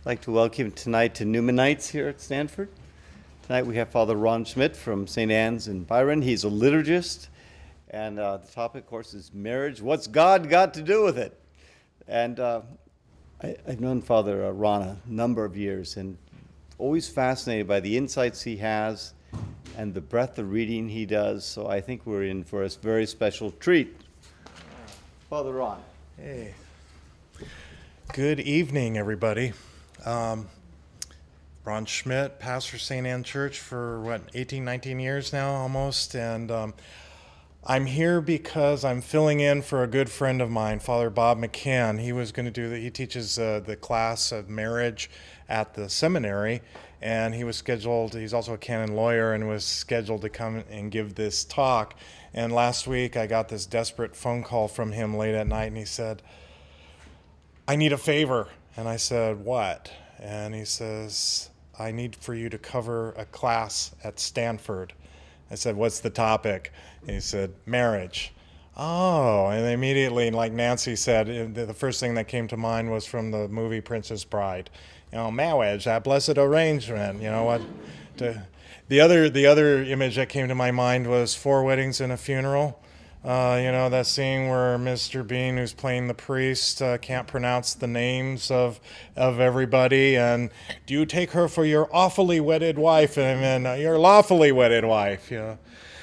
like to welcome you tonight to Newman Nights here at Stanford. Tonight we have Father Ron Schmidt from St. Anne's in Byron. He's a liturgist, and the topic, of course, is marriage. What's God got to do with it? And I've known Father Ron a number of years, and always fascinated by the insights he has and the breadth of reading he does. So I think we're in for a very special treat. Father Ron. Hey. Good evening, everybody. Ron Schmidt, pastor St. Anne Church for 18, 19 years now almost, and I'm here because I'm filling in for a good friend of mine, Father Bob McCann. He teaches the class of marriage at the seminary, and he's also a canon lawyer and was scheduled to come and give this talk. And last week I got this desperate phone call from him late at night, and he said, "I need a favor." And I said, "What?" And he says, "I need for you to cover a class at Stanford." I said, "What's the topic?" And he said, "Marriage." Oh, and immediately, like Nancy said, the first thing that came to mind was from the movie Princess Bride. Marriage, that blessed arrangement. The other image that came to my mind was Four Weddings and a Funeral. That scene where Mr. Bean, who's playing the priest, can't pronounce the names of everybody, and do you take her for your awfully wedded wife and your lawfully wedded wife?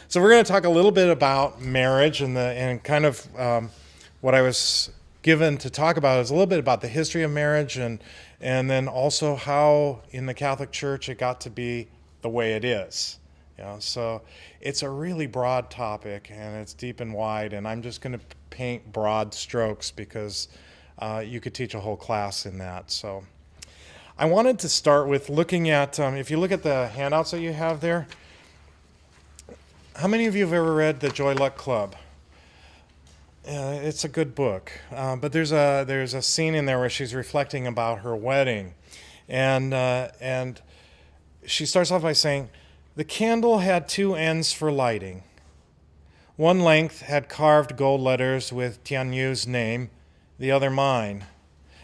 So we're going to talk a little bit about marriage and kind of what I was given to talk about is a little bit about the history of marriage and then also how in the Catholic Church it got to be the way it is. So it's a really broad topic, and it's deep and wide, and I'm just going to paint broad strokes because you could teach a whole class in that. So I wanted to start with looking at, if you look at the handouts that you have there, how many of you have ever read The Joy Luck Club? It's a good book, but there's a scene in there where she's reflecting about her wedding, and she starts off by saying, "The candle had two ends for lighting. One length had carved gold letters with Tianyu's name, the other mine.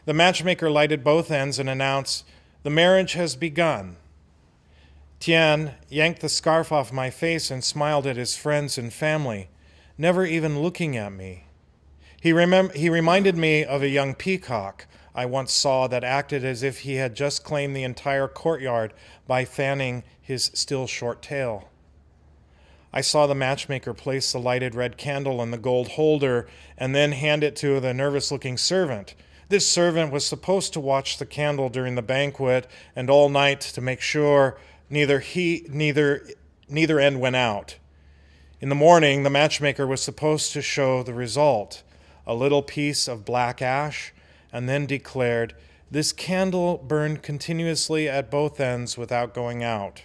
The matchmaker lighted both ends and announced, 'The marriage has begun.' Tian yanked the scarf off my face and smiled at his friends and family, never even looking at me. He reminded me of a young peacock I once saw that acted as if he had just claimed the entire courtyard by fanning his still short tail. I saw the matchmaker place the lighted red candle in the gold holder and then hand it to the nervous-looking servant. This servant was supposed to watch the candle during the banquet and all night to make sure neither end went out. In the morning, the matchmaker was supposed to show the result, a little piece of black ash, and then declared, 'This candle burned continuously at both ends without going out.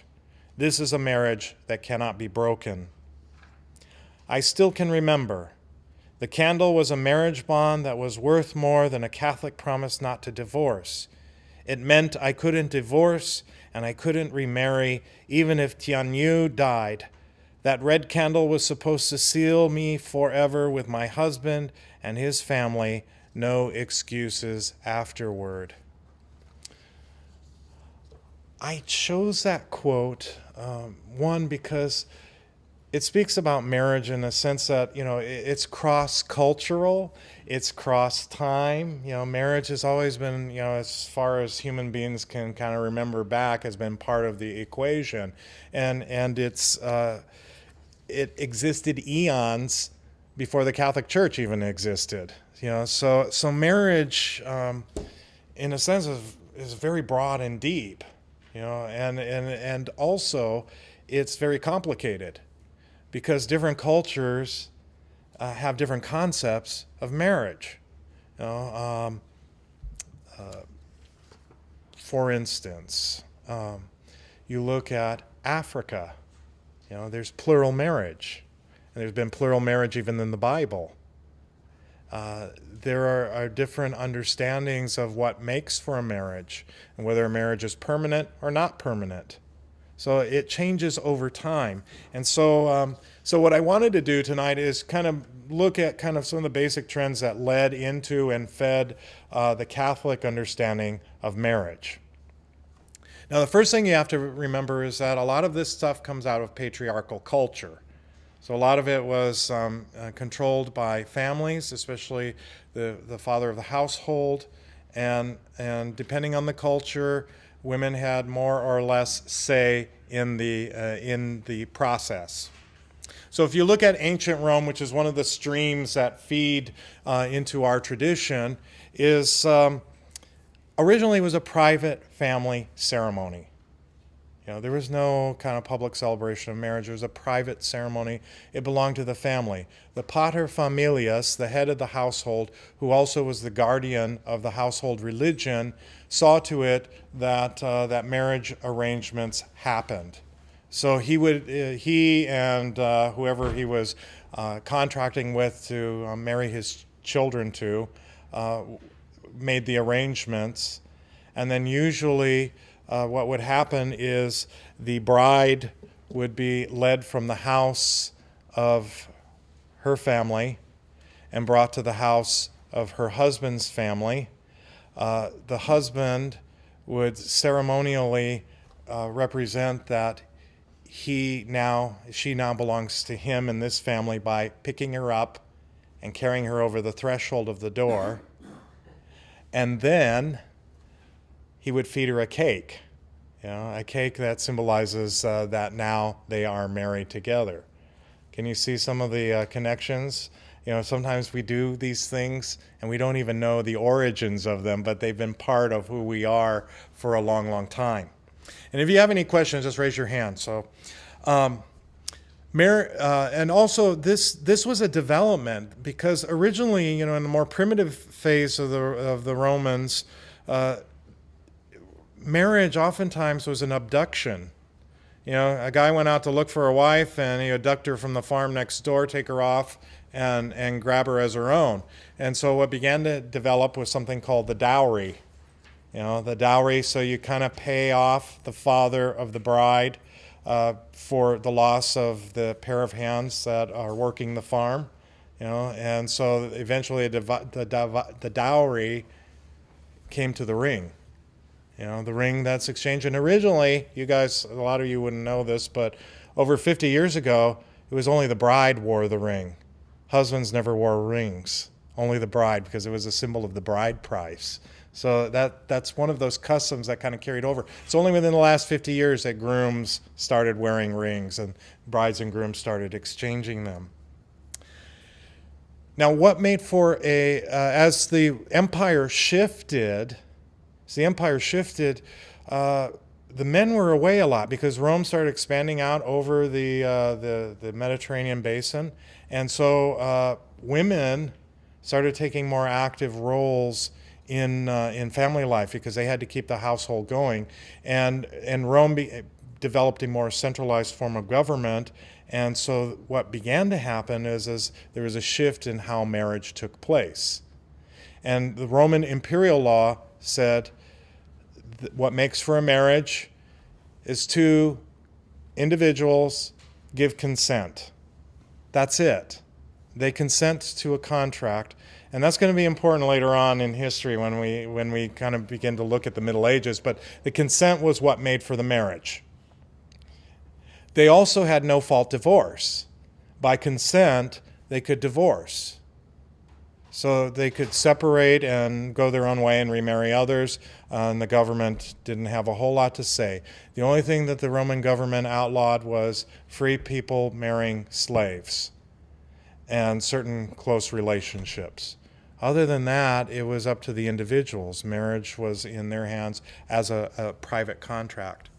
This is a marriage that cannot be broken.' I still can remember. The candle was a marriage bond that was worth more than a Catholic promise not to divorce. It meant I couldn't divorce and I couldn't remarry even if Tianyu died. That red candle was supposed to seal me forever with my husband and his family. No excuses afterward." I chose that quote, one, because it speaks about marriage in a sense that, it's cross-cultural, it's cross-time. Marriage has always been, as far as human beings can kind of remember back, has been part of the equation. And it existed eons before the Catholic Church even existed. So marriage, in a sense, is very broad and deep. And also it's very complicated because different cultures have different concepts of marriage. For instance, you look at Africa, there's plural marriage, and there's been plural marriage even in the Bible. There are different understandings of what makes for a marriage and whether a marriage is permanent or not permanent. So it changes over time. And so what I wanted to do tonight is kind of look at kind of some of the basic trends that led into and fed the Catholic understanding of marriage. Now, the first thing you have to remember is that a lot of this stuff comes out of patriarchal culture. So a lot of it was controlled by families, especially the father of the household, and depending on the culture, women had more or less say in the process. So if you look at ancient Rome, which is one of the streams that feed into our tradition, is originally was a private family ceremony. There was no kind of public celebration of marriage. It was a private ceremony. It belonged to the family. The pater familias, the head of the household, who also was the guardian of the household religion, saw to it that that marriage arrangements happened. So he and whoever he was contracting with to marry his children to made the arrangements, and then usually what would happen is the bride would be led from the house of her family and brought to the house of her husband's family. The husband would ceremonially represent that she now belongs to him and this family by picking her up and carrying her over the threshold of the door. And then he would feed her a cake, a cake that symbolizes that now they are married together. Can you see some of the connections? Sometimes we do these things and we don't even know the origins of them, but they've been part of who we are for a long, long time. And if you have any questions, just raise your hand. So, and also this was a development because originally, in the more primitive phase of the Romans, marriage oftentimes was an abduction. A guy went out to look for a wife and he abducted her from the farm next door, take her off, and grab her as her own. And so what began to develop was something called the dowry. The dowry, so you kind of pay off the father of the bride for the loss of the pair of hands that are working the farm. And so eventually the dowry came to the ring. The ring that's exchanged. And originally, you guys, a lot of you wouldn't know this, but over 50 years ago, it was only the bride wore the ring. Husbands never wore rings, only the bride, because it was a symbol of the bride price. So that's one of those customs that kind of carried over. It's only within the last 50 years that grooms started wearing rings and brides and grooms started exchanging them. Now, what made for as the empire shifted, the men were away a lot because Rome started expanding out over the Mediterranean basin. And so women started taking more active roles in family life because they had to keep the household going. And Rome developed a more centralized form of government. And so what began to happen is there was a shift in how marriage took place. And the Roman imperial law said what makes for a marriage is two individuals give consent. That's it. They consent to a contract. And that's going to be important later on in history when we kind of begin to look at the Middle Ages. But the consent was what made for the marriage. They also had no-fault divorce. By consent, they could divorce. So they could separate and go their own way and remarry others, and the government didn't have a whole lot to say. The only thing that the Roman government outlawed was free people marrying slaves and certain close relationships. Other than that, it was up to the individuals. Marriage was in their hands as a private contract.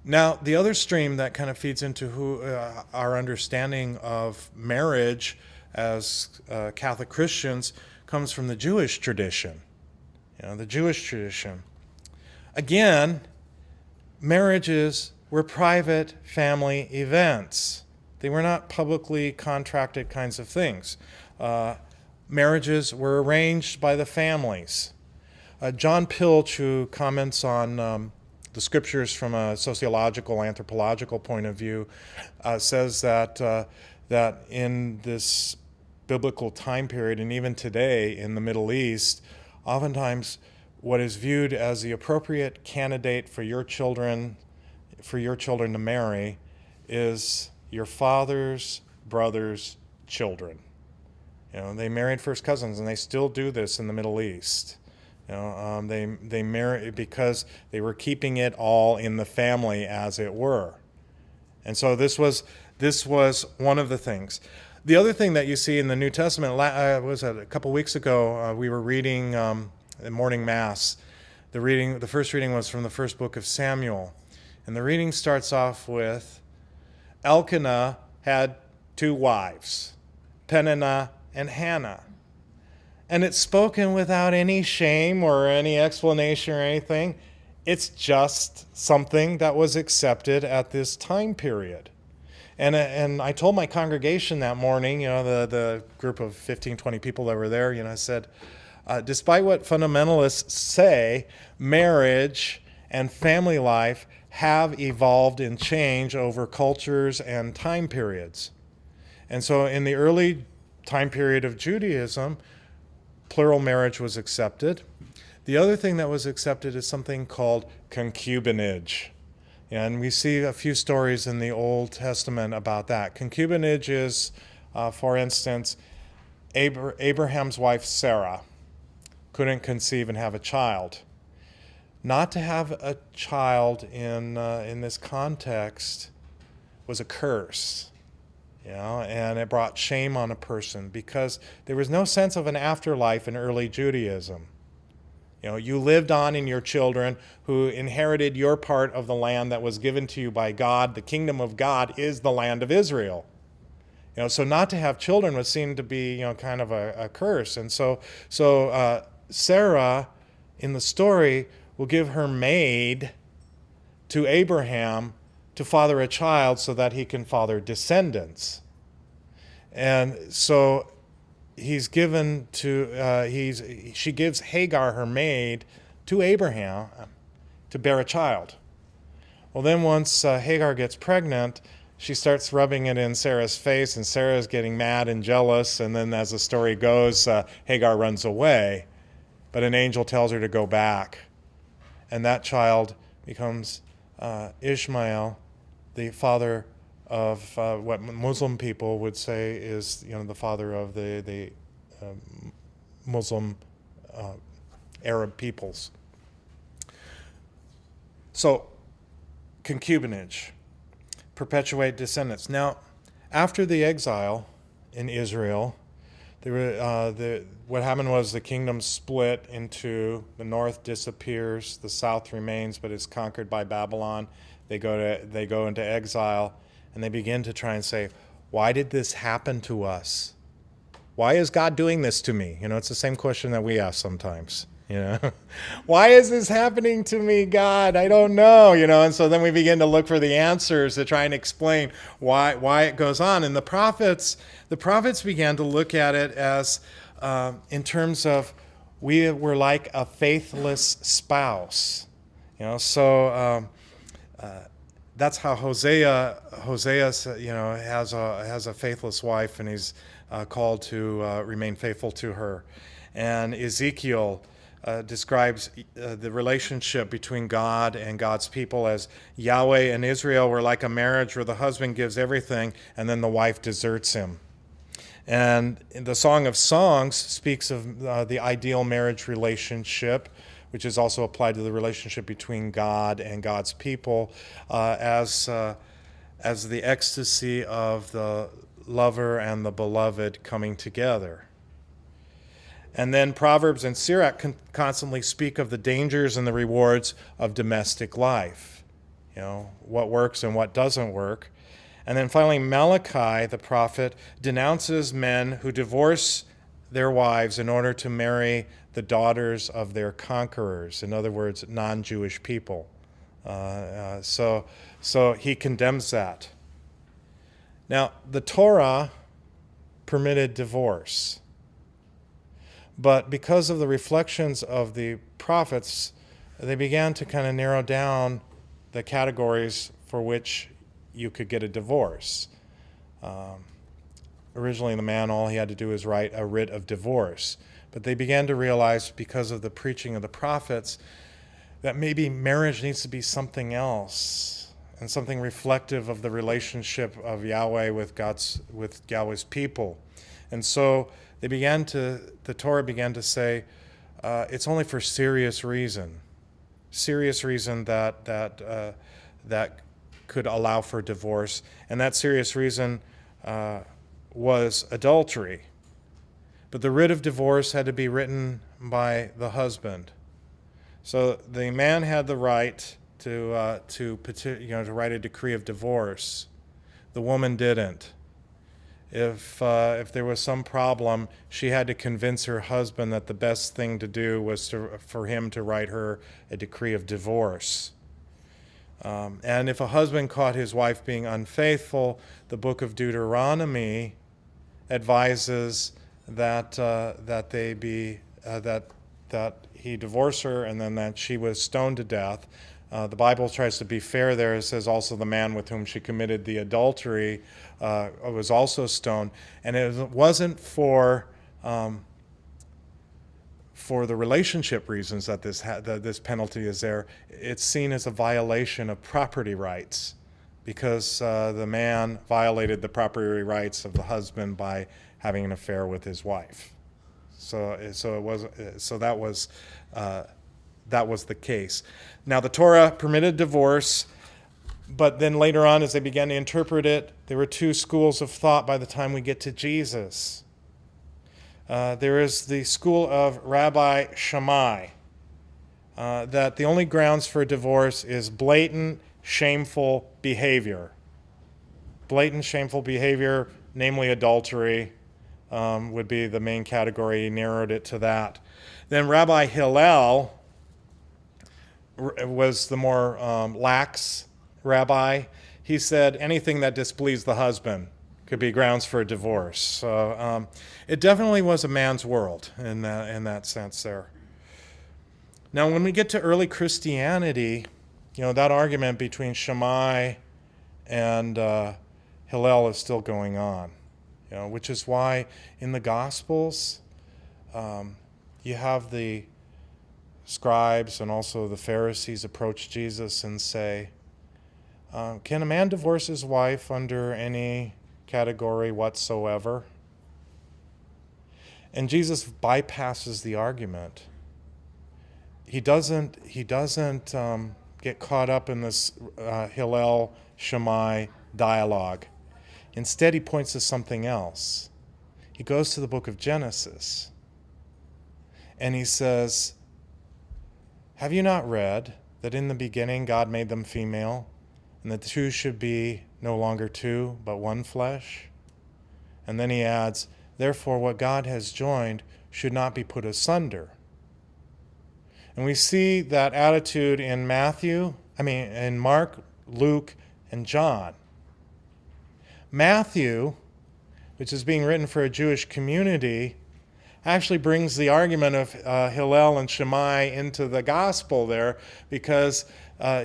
Now, the other stream that kind of feeds into our understanding of marriage as Catholic Christians comes from the Jewish tradition. The Jewish tradition. Again, marriages were private family events. They were not publicly contracted kinds of things. Marriages were arranged by the families. John Pilch, who comments on the scriptures from a sociological, anthropological point of view, says that in this biblical time period, and even today in the Middle East, oftentimes what is viewed as the appropriate candidate for your children to marry is your father's brother's children. They married first cousins, and they still do this in the Middle East. They marry because they were keeping it all in the family, as it were. And so this was one of the things. The other thing that you see in the New Testament was a couple weeks ago. We were reading the morning mass. The first reading was from the first book of Samuel, and the reading starts off with Elkanah had 2 wives, Peninnah and Hannah. And it's spoken without any shame or any explanation or anything. It's just something that was accepted at this time period. And I told my congregation that morning, the group of 15, 20 people that were there, I said, despite what fundamentalists say, marriage and family life have evolved and changed over cultures and time periods. And so in the early time period of Judaism, plural marriage was accepted. The other thing that was accepted is something called concubinage. And we see a few stories in the Old Testament about that. Concubinage is, for instance, Abraham's wife Sarah couldn't conceive and have a child. Not to have a child in this context was a curse, and it brought shame on a person because there was no sense of an afterlife in early Judaism. You lived on in your children who inherited your part of the land that was given to you by God. The kingdom of God is the land of Israel. So not to have children was seen to be, kind of a curse. And so Sarah, in the story, will give her maid to Abraham to father a child so that he can father descendants. And so she gives Hagar, her maid, to Abraham to bear a child. Well, then once Hagar gets pregnant, she starts rubbing it in Sarah's face, and Sarah's getting mad and jealous, and then as the story goes, Hagar runs away, but an angel tells her to go back, and that child becomes Ishmael, the father of what Muslim people would say is, the father of the Muslim Arab peoples. So, concubinage, perpetuate descendants. Now, after the exile in Israel, what happened was the kingdom split into the north disappears, the south remains, but is conquered by Babylon. They go into exile. And they begin to try and say, why did this happen to us? Why is God doing this to me? It's the same question that we ask sometimes. Why is this happening to me, God? I don't know. And so then we begin to look for the answers to try and explain why it goes on. And the prophets began to look at it as in terms of we were like a faithless spouse. That's how Hosea has a faithless wife, and he's called to remain faithful to her. And Ezekiel describes the relationship between God and God's people as Yahweh and Israel were like a marriage where the husband gives everything and then the wife deserts him. And the Song of Songs speaks of the ideal marriage relationship, which is also applied to the relationship between God and God's people, as the ecstasy of the lover and the beloved coming together. And then Proverbs and Sirach constantly speak of the dangers and the rewards of domestic life, what works and what doesn't work. And then finally, Malachi, the prophet, denounces men who divorce their wives in order to marry the daughters of their conquerors, in other words, non-Jewish people. So he condemns that. Now, the Torah permitted divorce, but because of the reflections of the prophets, they began to kind of narrow down the categories for which you could get a divorce. Originally, the man, all he had to do was write a writ of divorce. But they began to realize, because of the preaching of the prophets, that maybe marriage needs to be something else, and something reflective of the relationship of Yahweh with Yahweh's people. And so the Torah began to say, it's only for serious reason that could allow for divorce, and that serious reason was adultery. But the writ of divorce had to be written by the husband. So the man had the right to write a decree of divorce. The woman didn't. If there was some problem, she had to convince her husband that the best thing to do was for him to write her a decree of divorce. And if a husband caught his wife being unfaithful, the book of Deuteronomy advises that he divorce her, and then that she was stoned to death. The Bible tries to be fair there. It says also the man with whom she committed the adultery was also stoned. And it wasn't for the relationship reasons that this penalty is there. It's seen as a violation of property rights, because the man violated the property rights of the husband by having an affair with his wife. So that was the case. Now the Torah permitted divorce, but then later on, as they began to interpret it, there were two schools of thought by the time we get to Jesus. There is the school of Rabbi Shammai, that the only grounds for divorce is blatant, shameful behavior. Blatant, shameful behavior, namely adultery, would be the main category. He narrowed it to that. Then Rabbi Hillel was the more lax rabbi. He said anything that displeased the husband could be grounds for a divorce. So it definitely was a man's world in that sense there. Now, when we get to early Christianity, that argument between Shammai and Hillel is still going on, which is why in the Gospels you have the scribes and also the Pharisees approach Jesus and say, can a man divorce his wife under any category whatsoever? And Jesus bypasses the argument. He doesn't get caught up in this Hillel-Shammai dialogue. Instead, he points to something else. He goes to the book of Genesis, and he says, have you not read that in the beginning God made them female, and that the two should be no longer two, but one flesh? And then he adds, therefore what God has joined should not be put asunder. And we see that attitude in Mark, Luke, and John. Matthew, which is being written for a Jewish community, actually brings the argument of Hillel and Shammai into the gospel there, because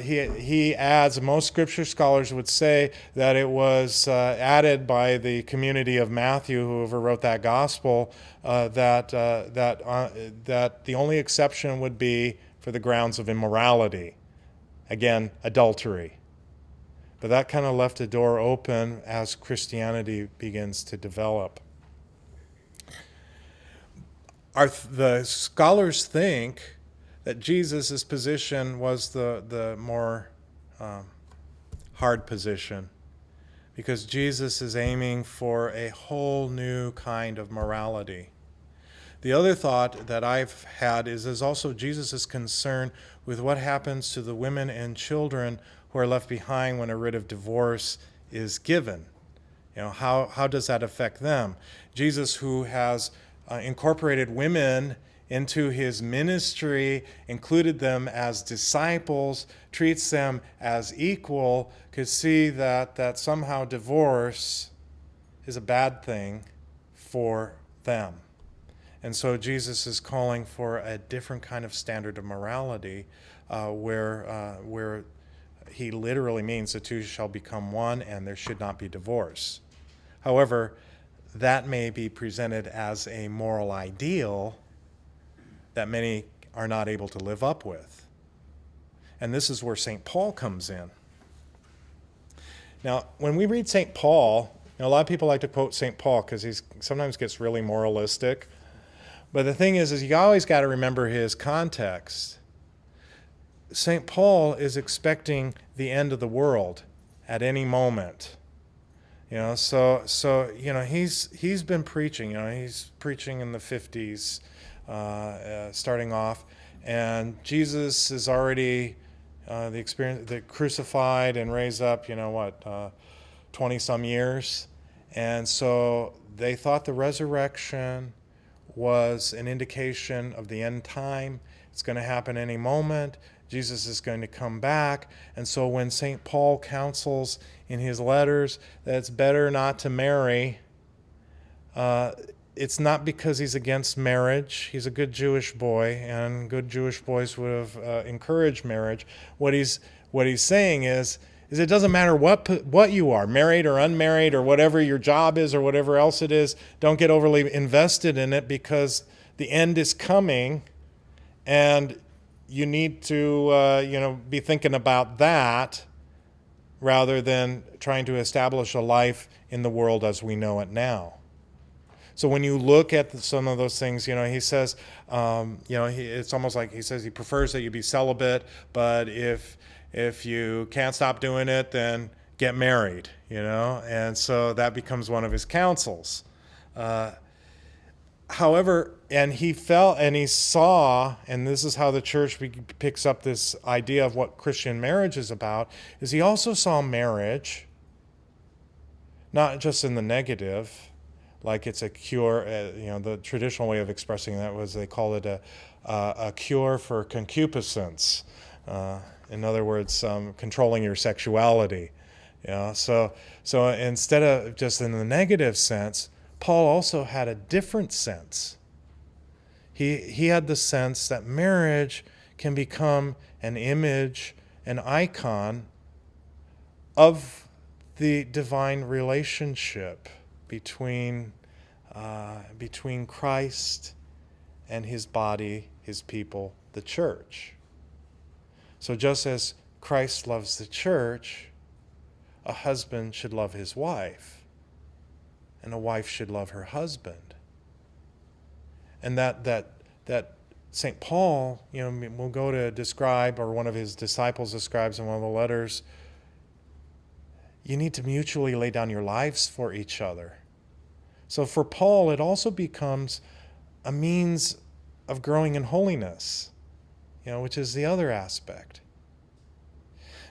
he adds, most scripture scholars would say that it was added by the community of Matthew, whoever wrote that gospel, that the only exception would be for the grounds of immorality. Again, adultery. But that kind of left a door open as Christianity begins to develop. The scholars think that Jesus' position was the more hard position, because Jesus is aiming for a whole new kind of morality. The other thought that I've had is also Jesus' concern with what happens to the women and children who are left behind when a writ of divorce is given. How does that affect them? Jesus, who has incorporated women into his ministry, included them as disciples, treats them as equal, could see that somehow divorce is a bad thing for them. And so Jesus is calling for a different kind of standard of morality, where he literally means the two shall become one and there should not be divorce. However, that may be presented as a moral ideal that many are not able to live up with. And this is where St. Paul comes in. Now, when we read St. Paul, a lot of people like to quote St. Paul because he sometimes gets really moralistic. But the thing is you always got to remember his context. St. Paul is expecting the end of the world at any moment. So he's been preaching. He's preaching in the 50s, starting off, and Jesus is already the crucified and raised up. 20 some years, and so they thought the resurrection was an indication of the end time. It's going to happen any moment. Jesus is going to come back. And so when St. Paul counsels in his letters that it's better not to marry, it's not because he's against marriage. He's a good Jewish boy, and good Jewish boys would have encouraged marriage. What he's saying is it doesn't matter what you are, married or unmarried or whatever your job is or whatever else it is, don't get overly invested in it because the end is coming, and you need to be thinking about that rather than trying to establish a life in the world as we know it now. So when you look at some of those things, he says, it's almost like he says he prefers that you be celibate, but if you can't stop doing it, then get married, and so that becomes one of his counsels. However, and he felt and he saw, and this is how the church picks up this idea of what Christian marriage is about, is he also saw marriage, not just in the negative, like it's a cure. The traditional way of expressing that was they call it a cure for concupiscence. In other words, controlling your sexuality. So instead of just in the negative sense, Paul also had a different sense. He had the sense that marriage can become an image, an icon of the divine relationship between Christ and his body, his people, the church. So just as Christ loves the church, a husband should love his wife, and a wife should love her husband. And that St. Paul, will go to describe, or one of his disciples describes in one of the letters, you need to mutually lay down your lives for each other. So for Paul, it also becomes a means of growing in holiness, which is the other aspect.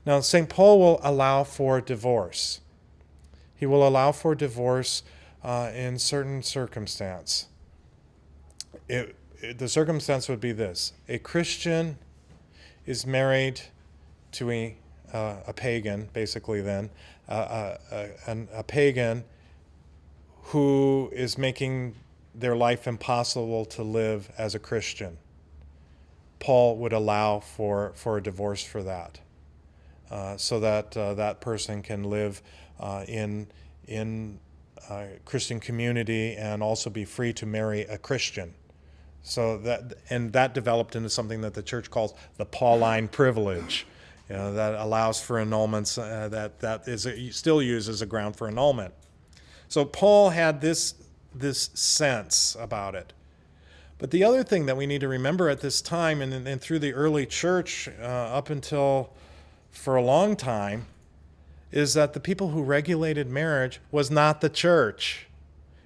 Now, St. Paul will allow for divorce. He will allow for divorce in certain circumstance. The circumstance would be this. A Christian is married to a pagan, basically then, a pagan who is making their life impossible to live as a Christian. Paul would allow for a divorce for that, so that that person can live in Christian community and also be free to marry a Christian. So that developed into something that the church calls the Pauline privilege, that allows for annulments, that is still used as a ground for annulment. So Paul had this sense about it. But the other thing that we need to remember at this time and through the early church up until for a long time is that the people who regulated marriage was not the church.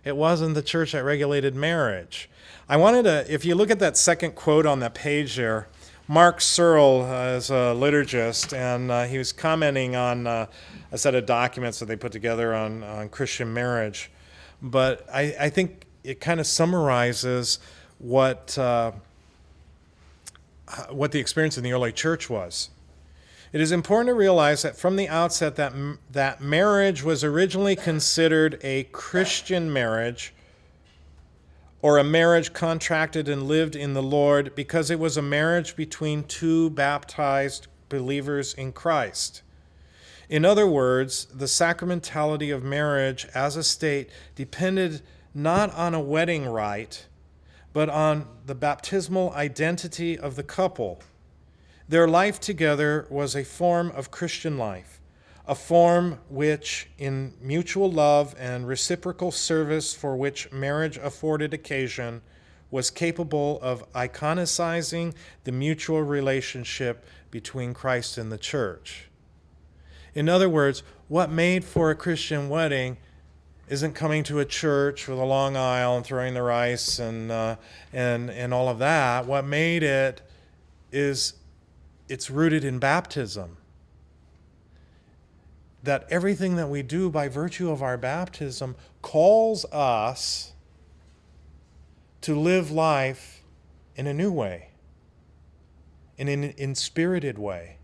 It wasn't the church that regulated marriage. I wanted to, if you look at that second quote on that page there, Mark Searle is a liturgist, and he was commenting on a set of documents that they put together on Christian marriage. But I think it kind of summarizes what the experience in the early church was. It is important to realize that from the outset that marriage was originally considered a Christian marriage, or a marriage contracted and lived in the Lord, because it was a marriage between two baptized believers in Christ. In other words, the sacramentality of marriage as a state depended not on a wedding rite, but on the baptismal identity of the couple. Their life together was a form of Christian life, a form which, in mutual love and reciprocal service for which marriage afforded occasion, was capable of iconicizing the mutual relationship between Christ and the church. In other words, what made for a Christian wedding isn't coming to a church with a long aisle and throwing the rice and all of that. What made it is it's rooted in baptism. That everything that we do by virtue of our baptism calls us to live life in a new way, in an inspirited way,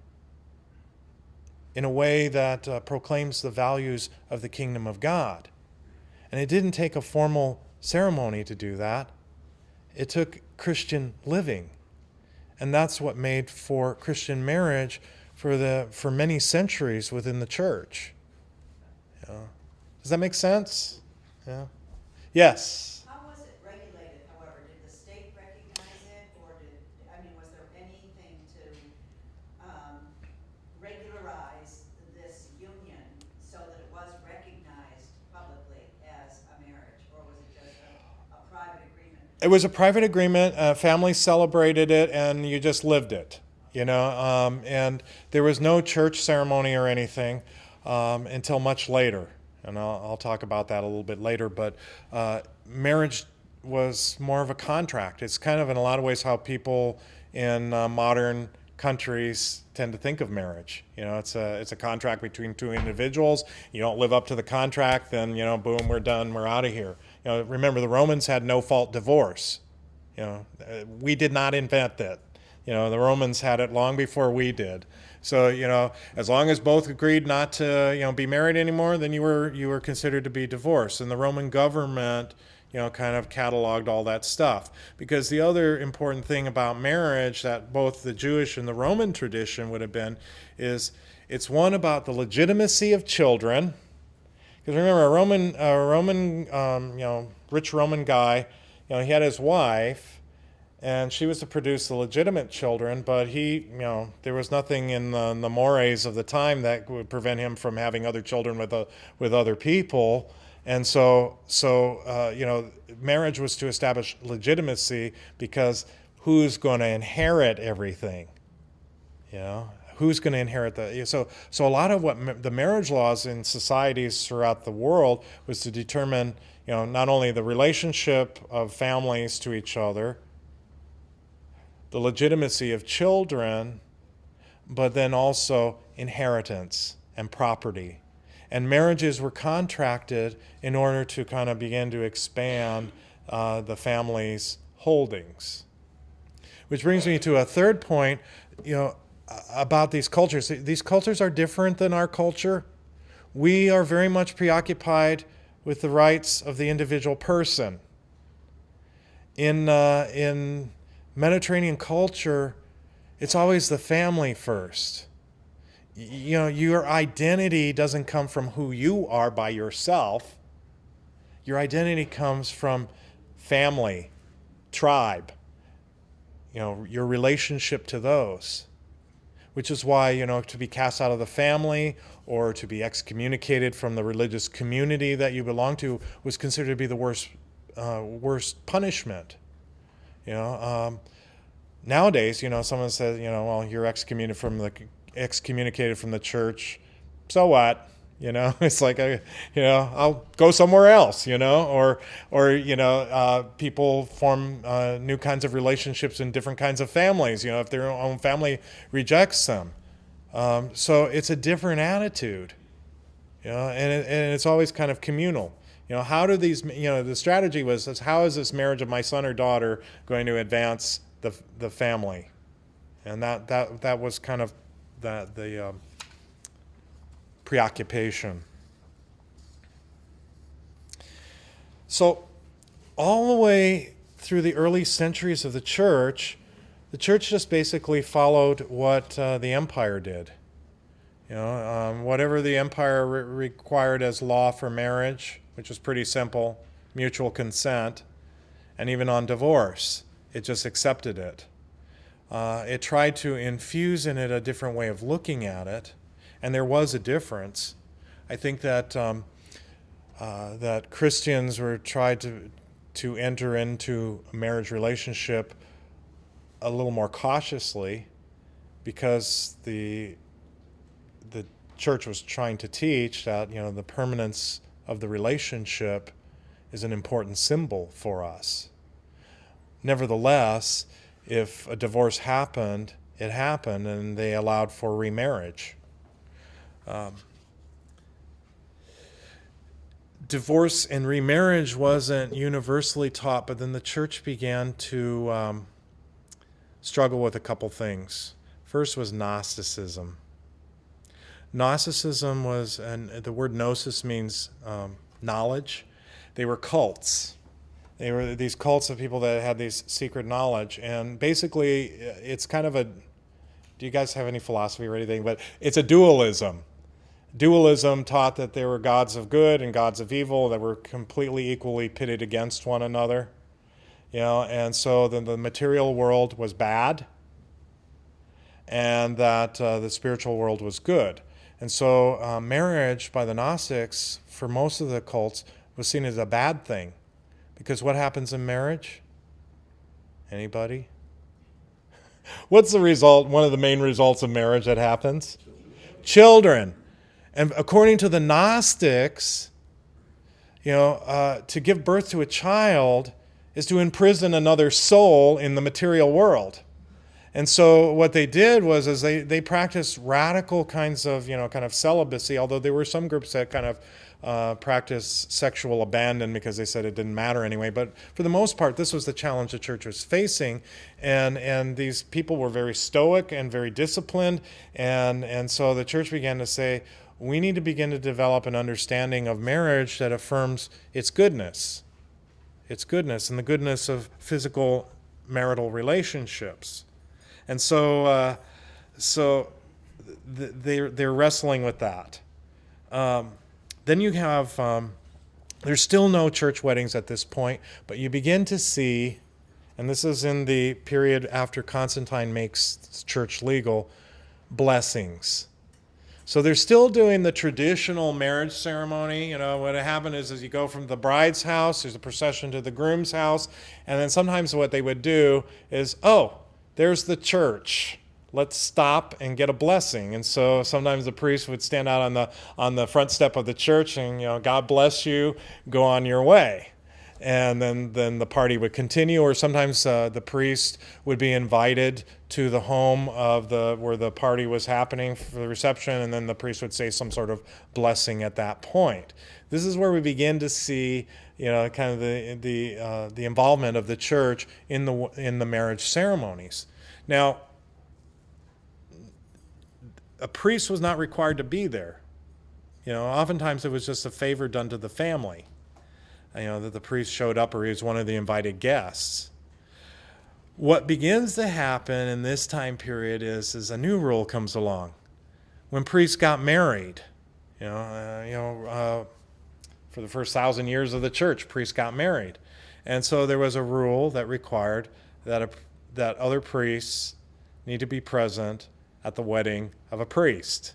in a way that proclaims the values of the kingdom of God. And it didn't take a formal ceremony to do that. It took Christian living. And that's what made for Christian marriage for many centuries within the church. Yeah. Does that make sense? Yeah. Yes. How was it regulated, however? Did the state recognize it, or was there anything to regularize this union so that it was recognized publicly as a marriage, or was it just a private agreement? It was a private agreement. Families celebrated it, and you just lived it. And there was no church ceremony or anything until much later. And I'll talk about that a little bit later. But marriage was more of a contract. It's kind of in a lot of ways how people in modern countries tend to think of marriage. It's a contract between two individuals. You don't live up to the contract, then boom, we're done, we're out of here. Remember, the Romans had no-fault divorce. We did not invent that. The Romans had it long before we did. So, as long as both agreed not to, be married anymore, then you were considered to be divorced. And the Roman government, kind of cataloged all that stuff. Because the other important thing about marriage that both the Jewish and the Roman tradition would have been is it's one about the legitimacy of children. Because remember, a Roman, rich Roman guy, he had his wife, and she was to produce the legitimate children, but there was nothing in the mores of the time that would prevent him from having other children with other people. And so marriage was to establish legitimacy because who's going to inherit everything? Who's going to inherit that? So a lot of what the marriage laws in societies throughout the world was to determine, not only the relationship of families to each other, the legitimacy of children, but then also inheritance and property. And marriages were contracted in order to kind of begin to expand the family's holdings. Which brings me to a third point, about these cultures. These cultures are different than our culture. We are very much preoccupied with the rights of the individual person. In Mediterranean culture, it's always the family first. Your identity doesn't come from who you are by yourself. Your identity comes from family, tribe, your relationship to those. Which is why, to be cast out of the family or to be excommunicated from the religious community that you belong to was considered to be the worst punishment. Nowadays, someone says, well, you're excommunicated from the church. So what? It's like, I'll go somewhere else, or people form new kinds of relationships in different kinds of families, if their own family rejects them. So it's a different attitude, and it's always kind of communal. How do these, the strategy was, how is this marriage of my son or daughter going to advance the family? And that was kind of the preoccupation. So all the way through the early centuries of the church just basically followed what the empire did. Whatever the empire required as law for marriage, which was pretty simple, mutual consent, and even on divorce, it just accepted it. It tried to infuse in it a different way of looking at it, and there was a difference. I think that that Christians were tried to enter into a marriage relationship a little more cautiously, because the church was trying to teach that the permanence of the relationship is an important symbol for us. Nevertheless, if a divorce happened, it happened, and they allowed for remarriage. Divorce and remarriage wasn't universally taught, but then the church began to struggle with a couple things. First was Gnosticism. Gnosticism was, and the word gnosis means knowledge. They were cults. They were these cults of people that had these secret knowledge. And basically, it's kind of a, do you guys have any philosophy or anything? But it's a dualism. Dualism taught that there were gods of good and gods of evil that were completely equally pitted against one another. And so the material world was bad, and that the spiritual world was good. And so marriage by the Gnostics, for most of the cults, was seen as a bad thing. Because what happens in marriage? Anybody? What's the result, one of the main results of marriage that happens? Children. And according to the Gnostics, to give birth to a child is to imprison another soul in the material world. And so what they did was they practiced radical kinds of, kind of celibacy, although there were some groups that kind of practiced sexual abandon because they said it didn't matter anyway. But for the most part, this was the challenge the church was facing. And these people were very stoic and very disciplined. And so the church began to say, we need to begin to develop an understanding of marriage that affirms its goodness and the goodness of physical marital relationships. And so they're wrestling with that. Then you have, there's still no church weddings at this point, but you begin to see, and this is in the period after Constantine makes church legal, blessings. So they're still doing the traditional marriage ceremony. What happened is you go from the bride's house, there's a procession to the groom's house, and then sometimes what they would do is, there's the church. Let's stop and get a blessing. And so sometimes the priest would stand out on the front step of the church and, God bless you, go on your way. And then the party would continue, or sometimes the priest would be invited to the home of where the party was happening for the reception, and then the priest would say some sort of blessing at that point. This is where we begin to see, kind of the involvement of the church in the marriage ceremonies. Now, a priest was not required to be there. Oftentimes it was just a favor done to the family. That the priest showed up, or he was one of the invited guests. What begins to happen in this time period is a new rule comes along. When priests got married, for the first 1,000 years of the church, priests got married. And so there was a rule that required that other priests need to be present at the wedding of a priest.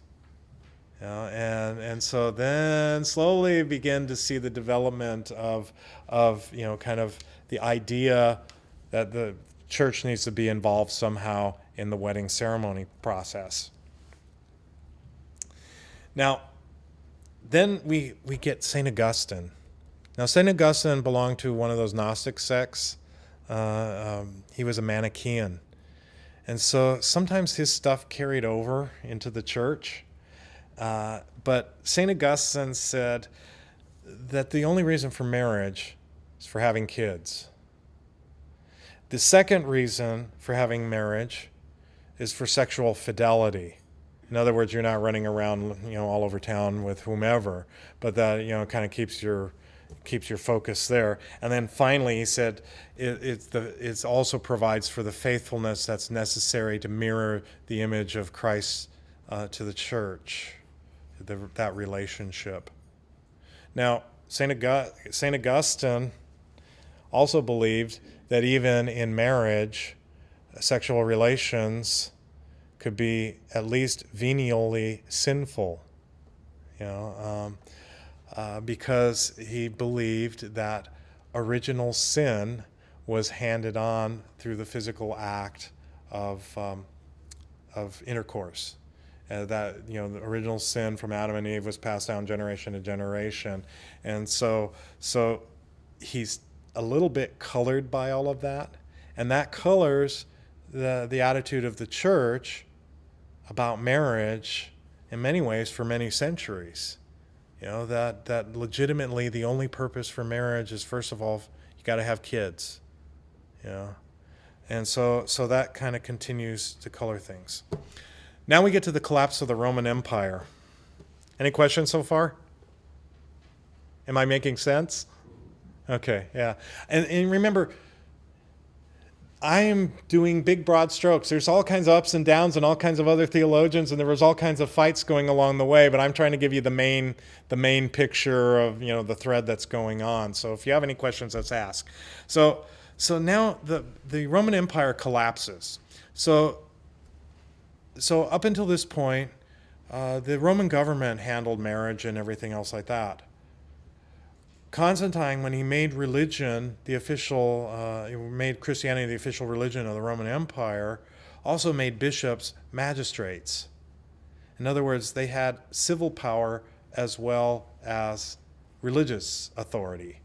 And so then slowly begin to see the development of kind of the idea that the church needs to be involved somehow in the wedding ceremony process. Now, then we get St. Augustine. Now, St. Augustine belonged to one of those Gnostic sects. He was a Manichaean. And so sometimes his stuff carried over into the church. But St. Augustine said that the only reason for marriage is for having kids. The second reason for having marriage is for sexual fidelity. In other words, you're not running around, all over town with whomever, but that, kind of keeps your focus there. And then finally, he said, it also provides for the faithfulness that's necessary to mirror the image of Christ to the church, that relationship. Now, St. Augustine also believed that even in marriage, sexual relations could be at least venially sinful, because he believed that original sin was handed on through the physical act of intercourse. That the original sin from Adam and Eve was passed down generation to generation, and so he's a little bit colored by all of that, and that colors the attitude of the church about marriage in many ways for many centuries. That legitimately the only purpose for marriage is, first of all, you got to have kids. And so that kind of continues to color things. Now we get to the collapse of the Roman Empire. Any questions so far? Am I making sense? Okay, yeah. And remember, I am doing big, broad strokes. There's all kinds of ups and downs and all kinds of other theologians, and there was all kinds of fights going along the way, but I'm trying to give you the main picture of, the thread that's going on. So if you have any questions, let's ask. So now the Roman Empire collapses. So up until this point, the Roman government handled marriage and everything else like that. Constantine, when he made religion made Christianity the official religion of the Roman Empire, also made bishops magistrates. In other words, they had civil power as well as religious authority.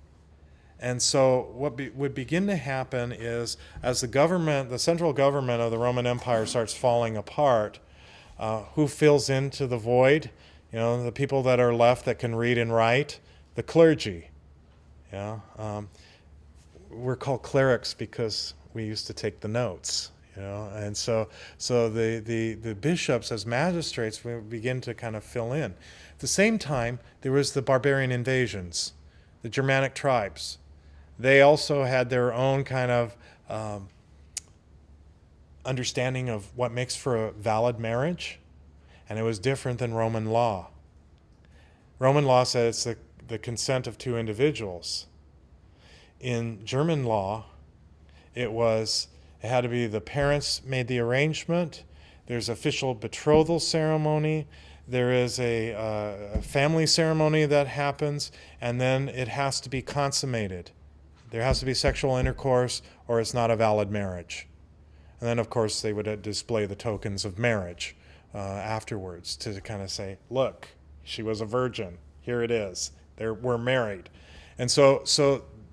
And so what would begin to happen is, as the central government of the Roman Empire starts falling apart, who fills into the void? The people that are left that can read and write? The clergy. We're called clerics because we used to take the notes. And so the bishops as magistrates will begin to kind of fill in. At the same time, there was the barbarian invasions, the Germanic tribes. They also had their own kind of understanding of what makes for a valid marriage, and it was different than Roman law. Roman law said it's the consent of two individuals. In German law, it had to be the parents made the arrangement. There's official betrothal ceremony. There is a family ceremony that happens, and then it has to be consummated. There has to be sexual intercourse, or it's not a valid marriage. And then, of course, they would display the tokens of marriage afterwards to kind of say, look, she was a virgin. Here it is. We're married. And so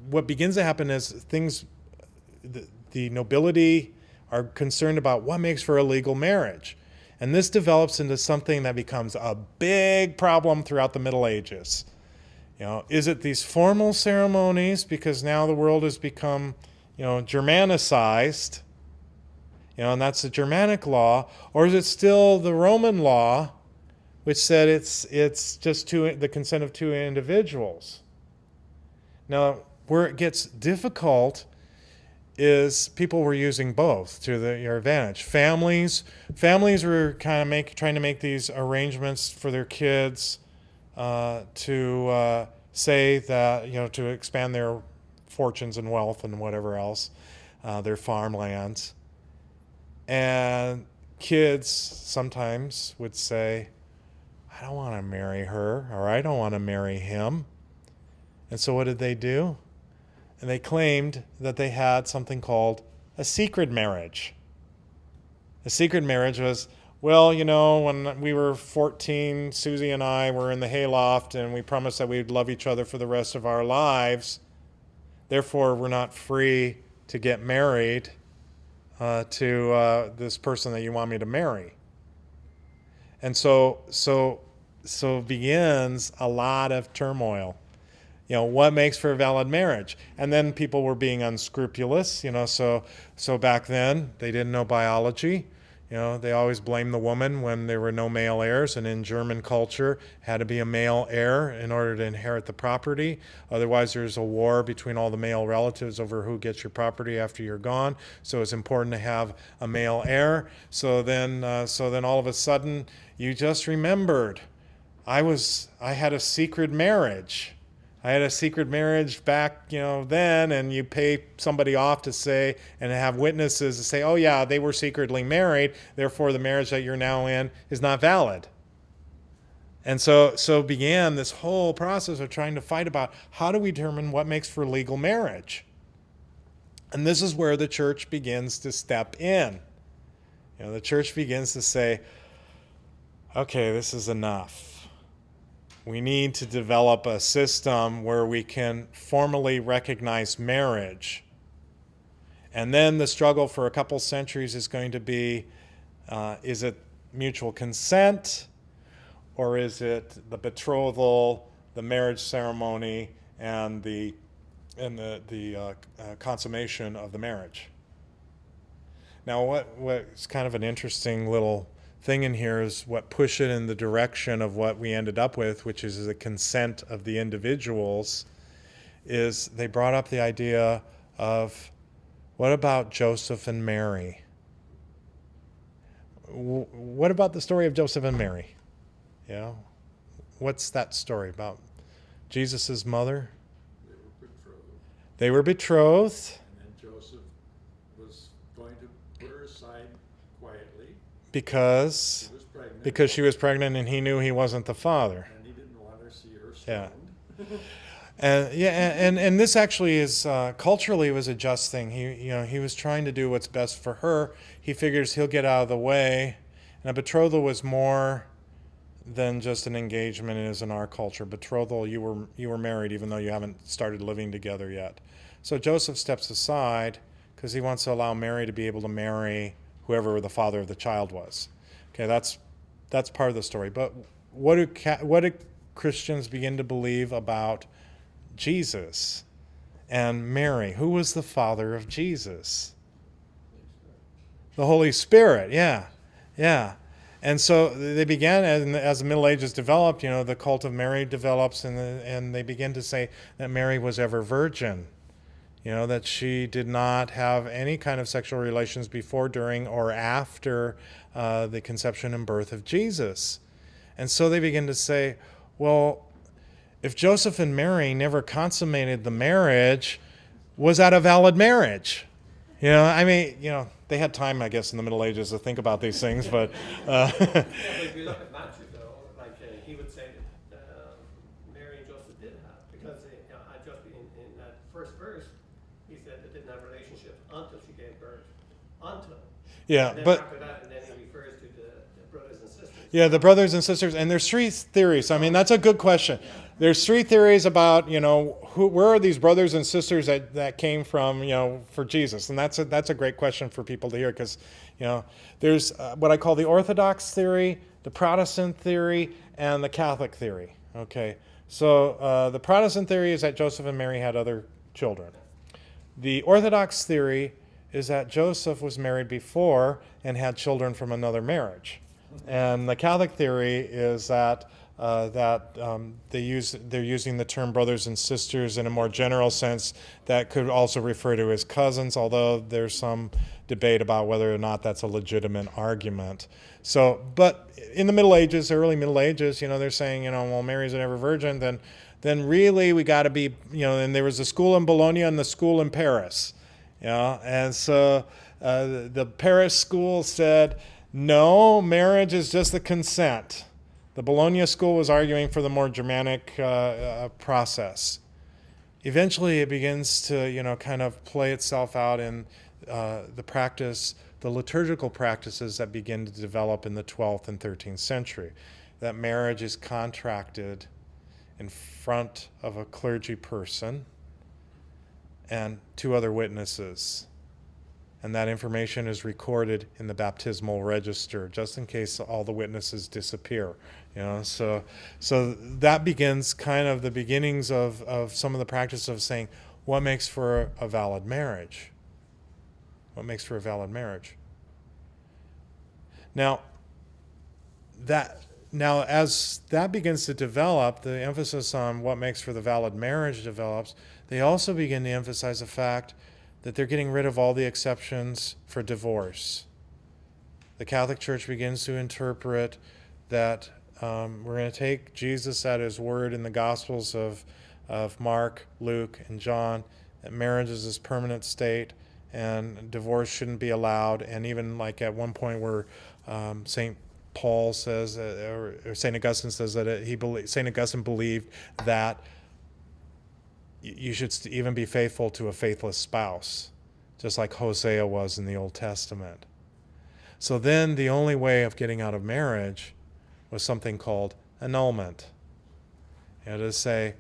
what begins to happen is the nobility are concerned about what makes for a legal marriage. And this develops into something that becomes a big problem throughout the Middle Ages. Is it these formal ceremonies, because now the world has become, Germanicized, and that's the Germanic law, or is it still the Roman law, which said it's just the consent of two individuals? Now, where it gets difficult is people were using both to your advantage. Families were kind of trying to make these arrangements for their kids to say that, to expand their fortunes and wealth and whatever else, their farmlands. And kids sometimes would say, I don't want to marry her, or I don't want to marry him. And so what did they do? And they claimed that they had something called a secret marriage. A secret marriage was, when we were 14, Susie and I were in the hayloft and we promised that we'd love each other for the rest of our lives. Therefore, we're not free to get married to this person that you want me to marry. And so begins a lot of turmoil. What makes for a valid marriage? And then people were being unscrupulous, so back then they didn't know biology. They always blamed the woman when there were no male heirs, and in German culture, had to be a male heir in order to inherit the property. Otherwise, there's a war between all the male relatives over who gets your property after you're gone. So it's important to have a male heir. So then all of a sudden, you just remembered, I had a secret marriage. I had a secret marriage back, then, and you pay somebody off to say, and have witnesses to say, oh yeah, they were secretly married, therefore the marriage that you're now in is not valid. And so began this whole process of trying to fight about how do we determine what makes for legal marriage. And this is where the church begins to step in. The church begins to say, okay, this is enough. We need to develop a system where we can formally recognize marriage. And then the struggle for a couple centuries is going to be, is it mutual consent, or is it the betrothal, the marriage ceremony, and the consummation of the marriage? Now, what's kind of an interesting little thing in here is what pushed it in the direction of what we ended up with, which is the consent of the individuals, is they brought up the idea of, what about Joseph and Mary? What about the story of Joseph and Mary? What's that story about? Jesus' mother? They were betrothed. And then Joseph was going to put her aside quietly Because she was pregnant and he knew he wasn't the father. And he didn't want her to see her stoned. And this actually is culturally was a just thing. He was trying to do what's best for her. He figures he'll get out of the way. And a betrothal was more than just an engagement is in our culture. Betrothal, you were married even though you haven't started living together yet. So Joseph steps aside because he wants to allow Mary to be able to marry whoever the father of the child was. Okay, that's part of the story. But what do Christians begin to believe about Jesus and Mary? Who was the father of Jesus? The Holy Spirit, yeah. And so they began, as the Middle Ages developed, the cult of Mary develops, and they begin to say that Mary was ever virgin. That she did not have any kind of sexual relations before, during, or after the conception and birth of Jesus. And so they begin to say, well, if Joseph and Mary never consummated the marriage, was that a valid marriage? They had time, I guess, in the Middle Ages to think about these things, but... But if you look at Matthew, though, he would say that Mary and Joseph did have, because just in that first verse, he said they didn't have a relationship until she gave birth. Until. Yeah, and then but... after that, and then he refers to the brothers and sisters. Yeah, the brothers and sisters, and there's three theories. That's a good question. There's three theories about, where are these brothers and sisters that came from, for Jesus? And that's a great question for people to hear, because, there's what I call the Orthodox theory, the Protestant theory, and the Catholic theory. Okay, so the Protestant theory is that Joseph and Mary had other children. The Orthodox theory is that Joseph was married before and had children from another marriage. And the Catholic theory is that they're using the term brothers and sisters in a more general sense that could also refer to as cousins, although there's some debate about whether or not that's a legitimate argument. So, but in the Middle Ages, early Middle Ages, they're saying, well, Mary's never virgin, then really we got to be, and there was a school in Bologna and the school in Paris, and so the Paris school said, no, marriage is just the consent. The Bologna school was arguing for the more Germanic process. Eventually, it begins to, kind of play itself out in the liturgical practices that begin to develop in the 12th and 13th century. That marriage is contracted in front of a clergy person and two other witnesses. And that information is recorded in the baptismal register, just in case all the witnesses disappear. So that begins kind of the beginnings of some of the practice of saying, what makes for a valid marriage? What makes for a valid marriage? Now, as that begins to develop, the emphasis on what makes for the valid marriage develops, they also begin to emphasize the fact that they're getting rid of all the exceptions for divorce. The Catholic Church begins to interpret that we're going to take Jesus at his word in the Gospels of Mark, Luke, and John, that marriage is this permanent state and divorce shouldn't be allowed. And even like at one point where St. Paul says, or St. Augustine says that St. Augustine believed that you should even be faithful to a faithless spouse, just like Hosea was in the Old Testament. So then the only way of getting out of marriage was something called annulment. To say,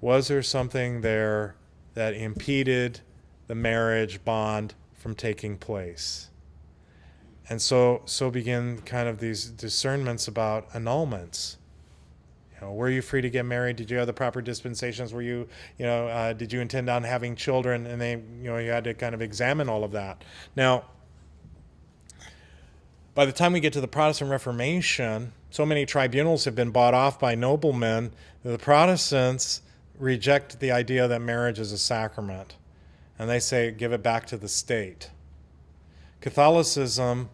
was there something there that impeded the marriage bond from taking place? And so begin kind of these discernments about annulments. Were you free to get married? Did you have the proper dispensations? Were you, did you intend on having children? And you had to kind of examine all of that. Now, by the time we get to the Protestant Reformation, so many tribunals have been bought off by noblemen that the Protestants reject the idea that marriage is a sacrament. And they say, give it back to the state. Catholicism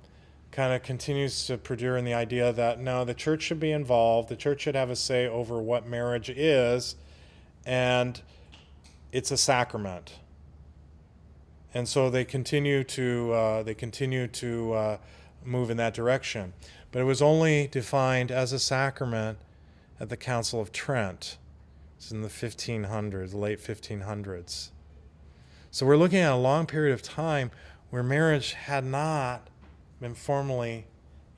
kind of continues to perdure in the idea that, no, the church should be involved. The church should have a say over what marriage is, and it's a sacrament. And so they continue to move in that direction. But it was only defined as a sacrament at the Council of Trent. It's in the 1500s, the late 1500s. So we're looking at a long period of time where marriage had not been formally,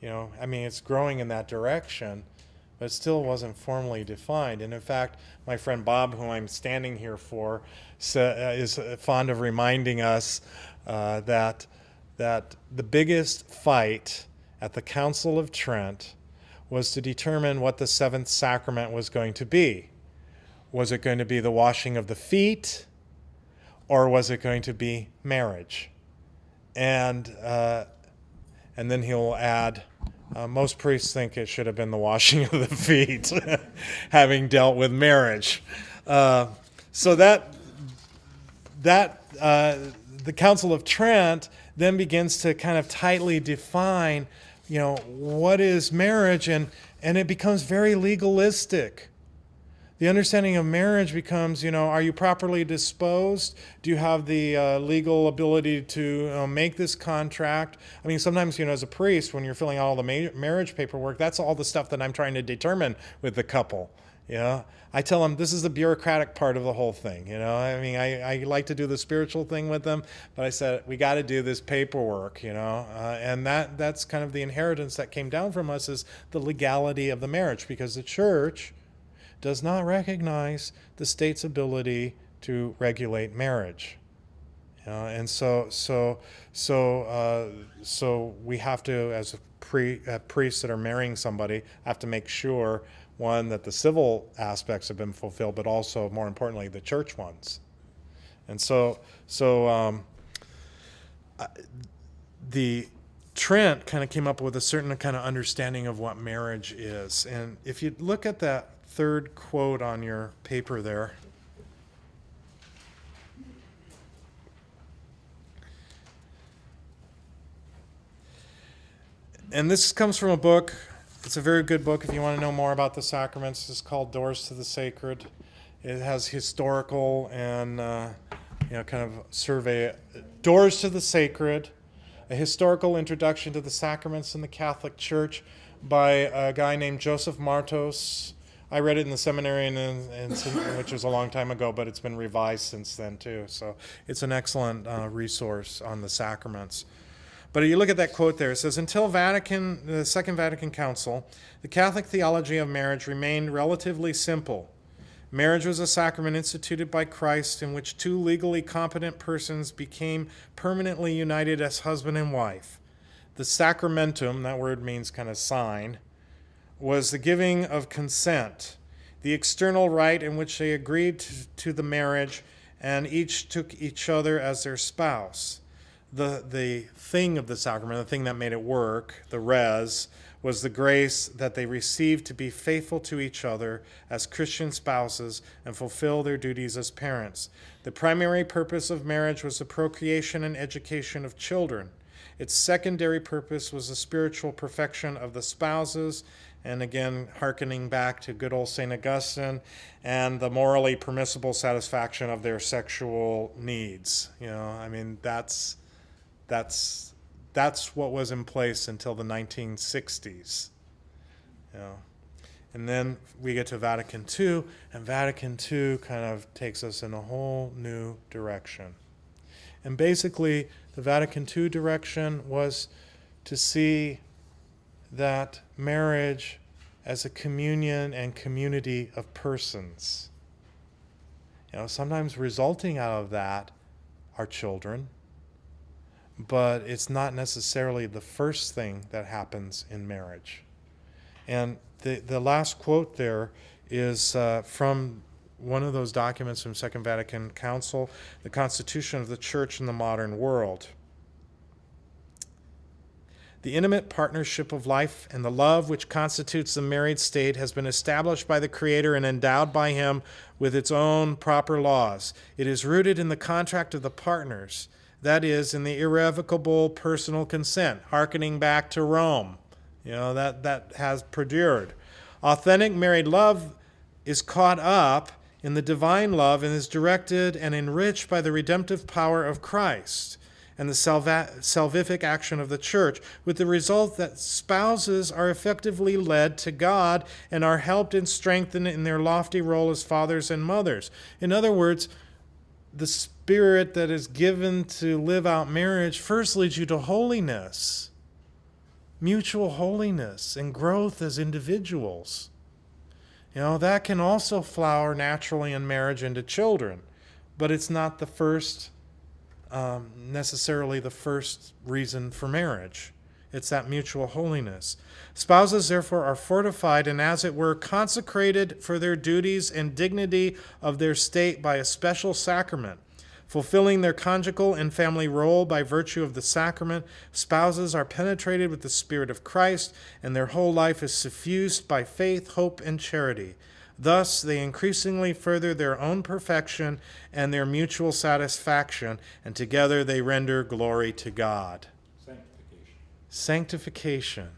it's growing in that direction, but it still wasn't formally defined. And in fact, my friend Bob, who I'm standing here for, is fond of reminding us that the biggest fight at the Council of Trent was to determine what the seventh sacrament was going to be. Was it going to be the washing of the feet, or was it going to be marriage? And then he'll add, most priests think it should have been the washing of the feet, having dealt with marriage. So the Council of Trent then begins to kind of tightly define, what is marriage, and it becomes very legalistic. The understanding of marriage becomes, are you properly disposed? Do you have the legal ability to make this contract? I mean, sometimes, as a priest, when you're filling out all the marriage paperwork, that's all the stuff that I'm trying to determine with the couple. I tell them this is the bureaucratic part of the whole thing. I like to do the spiritual thing with them, but I said, we got to do this paperwork, and that's kind of the inheritance that came down from us, is the legality of the marriage, because the church does not recognize the state's ability to regulate marriage. And so we have to, as priests that are marrying somebody, have to make sure, one, that the civil aspects have been fulfilled, but also, more importantly, the church ones. And the Trent kind of came up with a certain kind of understanding of what marriage is. And if you look at that third quote on your paper there, and this comes from a book. It's a very good book if you want to know more about the sacraments. It's called Doors to the Sacred. It has historical and kind of survey. Doors to the Sacred, a historical introduction to the sacraments in the Catholic Church, by a guy named Joseph Martos. I read it in the seminary, which was a long time ago, but it's been revised since then too. So it's an excellent resource on the sacraments. But you look at that quote there, it says, until the Second Vatican Council, the Catholic theology of marriage remained relatively simple. Marriage was a sacrament instituted by Christ in which two legally competent persons became permanently united as husband and wife. The sacramentum, that word means kind of sign, was the giving of consent, the external rite in which they agreed to the marriage and each took each other as their spouse. the thing of the sacrament, the thing that made it work, the res, was the grace that they received to be faithful to each other as Christian spouses and fulfill their duties as parents. The primary purpose of marriage was the procreation and education of children. Its secondary purpose was the spiritual perfection of the spouses, and again, hearkening back to good old St. Augustine, and the morally permissible satisfaction of their sexual needs. I mean, that's what was in place until the 1960s. And then we get to Vatican II, and Vatican II kind of takes us in a whole new direction. And basically, the Vatican II direction was to see that marriage as a communion and community of persons. Sometimes resulting out of that are children, but it's not necessarily the first thing that happens in marriage. And the last quote there is from one of those documents from Second Vatican Council, the Constitution of the Church in the Modern World. The intimate partnership of life and the love which constitutes the married state has been established by the Creator and endowed by Him with its own proper laws. It is rooted in the contract of the partners, that is, in the irrevocable personal consent, hearkening back to Rome. That has perdured. Authentic married love is caught up in the divine love and is directed and enriched by the redemptive power of Christ and the salvific action of the Church, with the result that spouses are effectively led to God and are helped and strengthened in their lofty role as fathers and mothers. In other words, the spirit that is given to live out marriage first leads you to holiness, mutual holiness, and growth as individuals. That can also flower naturally in marriage into children, but it's not the first, necessarily the first reason for marriage. It's that mutual holiness. Spouses, therefore, are fortified and, as it were, consecrated for their duties and dignity of their state by a special sacrament. Fulfilling their conjugal and family role by virtue of the sacrament, spouses are penetrated with the Spirit of Christ, and their whole life is suffused by faith, hope, and charity. Thus, they increasingly further their own perfection and their mutual satisfaction, and together they render glory to God. Sanctification.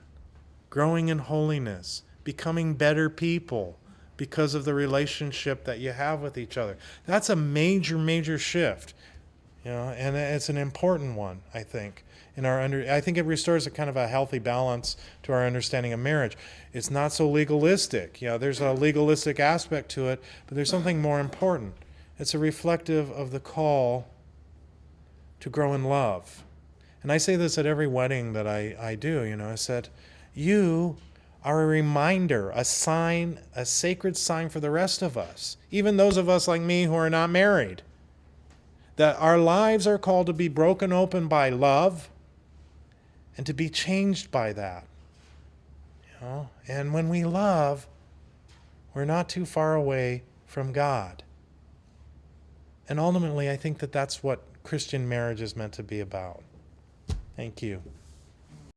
Growing in holiness, becoming better people because of the relationship that you have with each other. That's a major, major shift, and it's an important one, I think. I think it restores a kind of a healthy balance to our understanding of marriage. It's not so legalistic. There's a legalistic aspect to it, but there's something more important. It's a reflective of the call to grow in love. And I say this at every wedding that I do. I said, you are a reminder, a sign, a sacred sign for the rest of us, even those of us like me who are not married, that our lives are called to be broken open by love and to be changed by that. And when we love, we're not too far away from God. And ultimately, I think that that's what Christian marriage is meant to be about. Thank you.